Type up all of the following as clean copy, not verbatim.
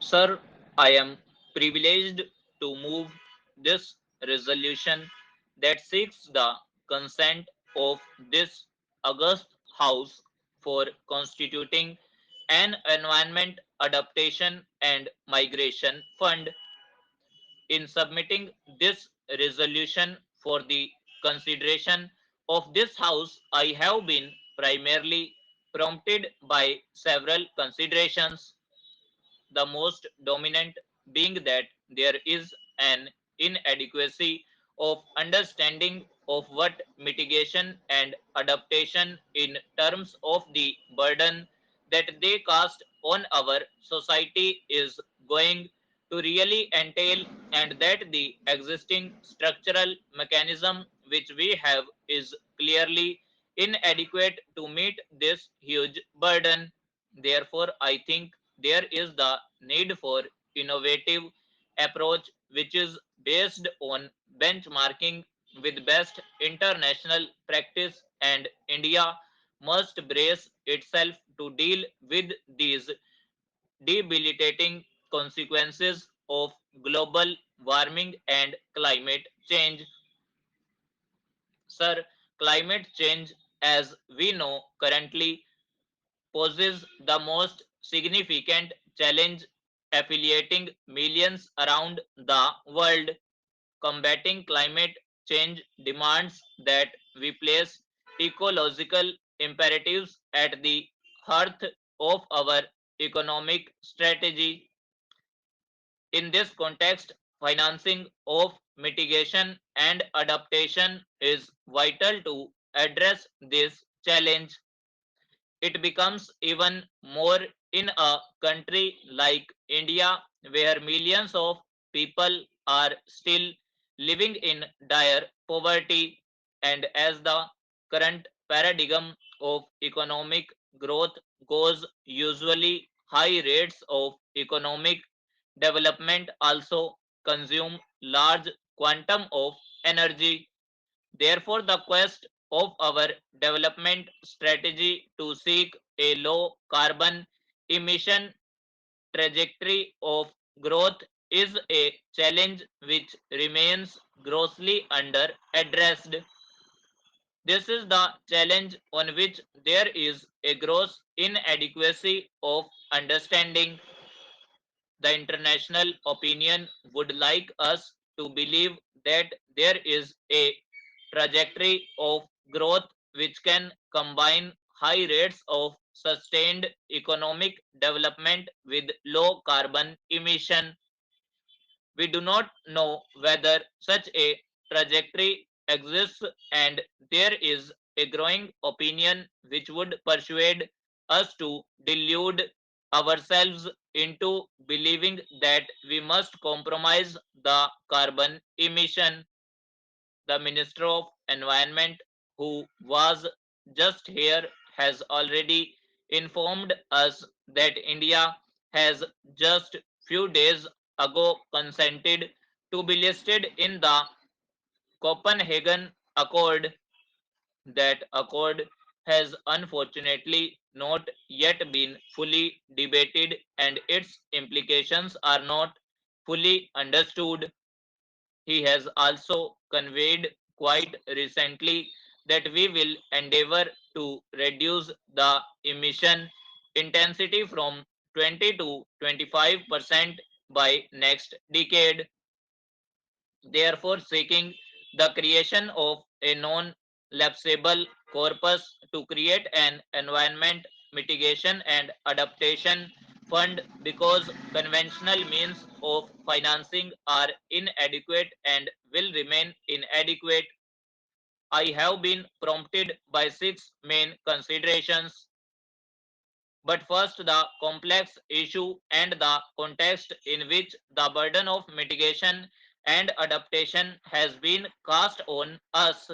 Sir, I am privileged to move this resolution that seeks the consent of this august House for constituting an Environment Adaptation and Migration Fund. In submitting this resolution for the consideration of this House, I have been primarily prompted by several considerations, the most dominant being that there is an inadequacy of understanding of what mitigation and adaptation in terms of the burden that they cast on our society is going to really entail, and that the existing structural mechanism which we have is clearly inadequate to meet this huge burden. Therefore, I think there is the need for innovative approach which is based on benchmarking with best international practice, and India must brace itself to deal with these debilitating consequences of global warming and climate change. Sir, climate change, as we know currently, poses the most significant challenge affiliating millions around the world. Combating climate change demands that we place ecological imperatives at the heart of our economic strategy. In this context, financing of mitigation and adaptation is vital to address this challenge. It becomes even more in a country like India, where millions of people are still living in dire poverty, and as the current paradigm of economic growth goes, usually high rates of economic development also consume large quantum of energy. Therefore, the quest of our development strategy to seek a low carbon emission trajectory of growth is a challenge which remains grossly under addressed. This is the challenge on which there is a gross inadequacy of understanding. The international opinion would like us to believe that there is a trajectory of growth which can combine high rates of sustained economic development with low carbon emission. We do not know whether such a trajectory exists, and there is a growing opinion which would persuade us to delude ourselves into believing that we must compromise the carbon emission. The Minister of Environment, who was just here, has already informed us that India has just few days ago consented to be listed in the Copenhagen Accord. That accord has unfortunately not yet been fully debated, and its implications are not fully understood. He has also conveyed quite recently that we will endeavor to reduce the emission intensity from 20 to 25% by next decade, therefore seeking the creation of a non-lapsable corpus to create an environment mitigation and adaptation fund, because conventional means of financing are inadequate and will remain inadequate. I have been prompted by six main considerations. But first, the complex issue and the context in which the burden of mitigation and adaptation has been cast on us.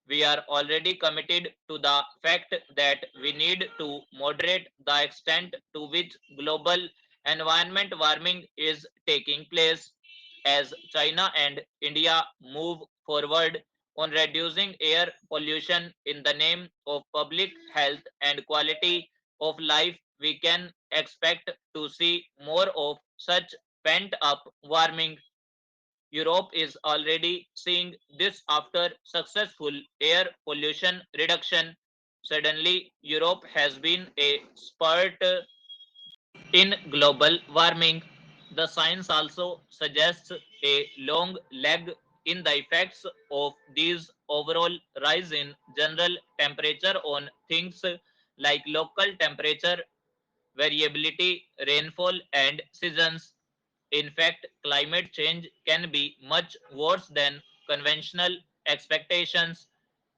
We are already committed to the fact that we need to moderate the extent to which global environment warming is taking place. As China and India move forward on reducing air pollution in the name of public health and quality of life, we can expect to see more of such pent up warming. Europe is already seeing this after successful air pollution reduction. Suddenly, Europe has been a spurt in global warming. The science also suggests a long lag in the effects of these overall rise in general temperature on things like local temperature variability, rainfall, and seasons. In fact, climate change can be much worse than conventional expectations.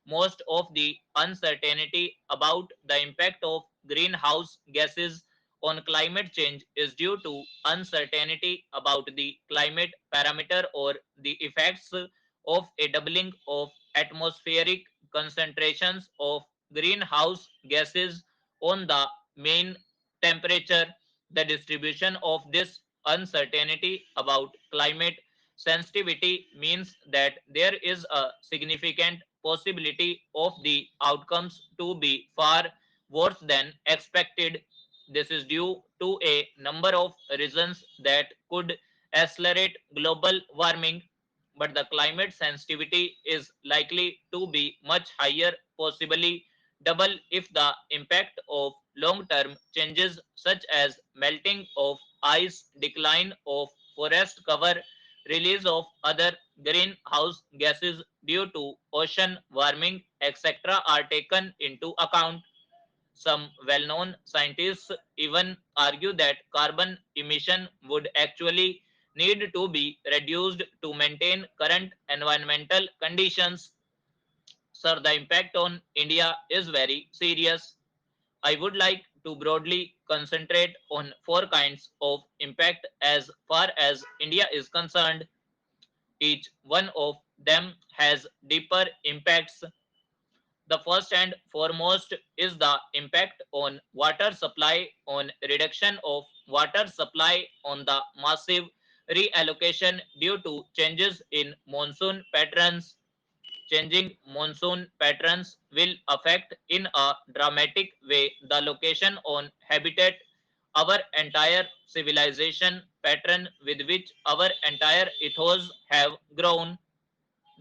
Most of the uncertainty about the impact of greenhouse gases on climate change is due to uncertainty about the climate parameter or the effects of a doubling of atmospheric concentrations of greenhouse gases on the mean temperature. The distribution of this uncertainty about climate sensitivity means that there is a significant possibility of the outcomes to be far worse than expected. This is due to a number of reasons that could accelerate global warming, but the climate sensitivity is likely to be much higher, possibly double if the impact of long-term changes such as melting of ice, decline of forest cover, release of other greenhouse gases due to ocean warming, etc., are taken into account. Some well-known scientists even argue that carbon emission would actually need to be reduced to maintain current environmental conditions. Sir, the impact on India is very serious. I would like to broadly concentrate on four kinds of impact as far as India is concerned. Each one of them has deeper impacts. The first and foremost is the impact on water supply, on reduction of water supply, on the massive reallocation due to changes in monsoon patterns. Changing monsoon patterns will affect in a dramatic way the location on habitat, our entire civilization pattern with which our entire ethos have grown.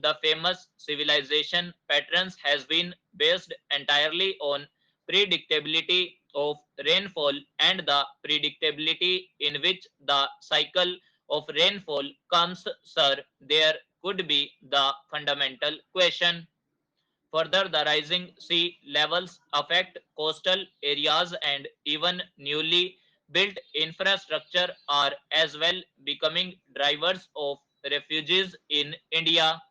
The famous civilization patterns has been based entirely on predictability of rainfall and the predictability in which the cycle of rainfall comes. Sir, there could be the fundamental question. Further, the rising sea levels affect coastal areas and even newly built infrastructure are as well becoming drivers of refugees in India.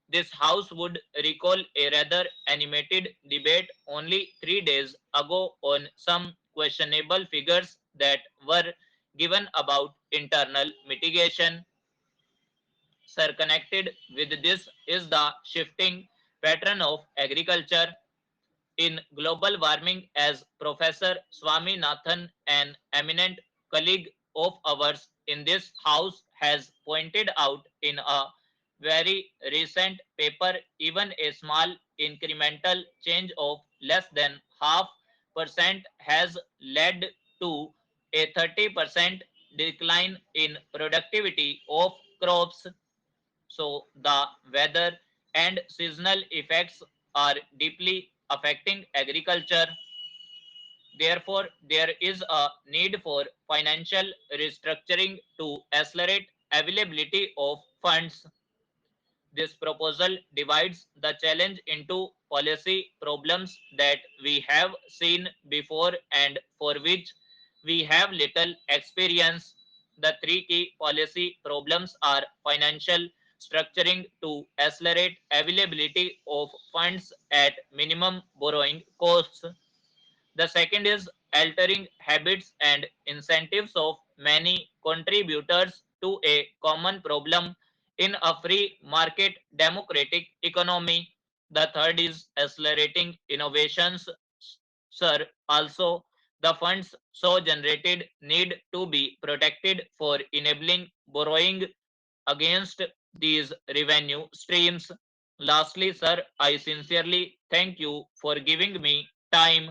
This House would recall a rather animated debate only 3 days ago on some questionable figures that were given about internal mitigation. Sir, connected with this is the shifting pattern of agriculture in global warming, as Professor Swaminathan, an eminent colleague of ours in this house, has pointed out in a very recent paper. Even a small incremental change of less than half percent has led to a 30% decline in productivity of crops. So the weather and seasonal effects are deeply affecting agriculture. Therefore, there is a need for financial restructuring to accelerate availability of funds. This proposal divides the challenge into policy problems that we have seen before and for which we have little experience. The three key policy problems are financial structuring to accelerate availability of funds at minimum borrowing costs. The second is altering habits and incentives of many contributors to a common problem in a free market democratic economy. The third is accelerating innovations. Sir, also the funds so generated need to be protected for enabling borrowing against these revenue streams. Lastly, sir, I sincerely thank you for giving me time.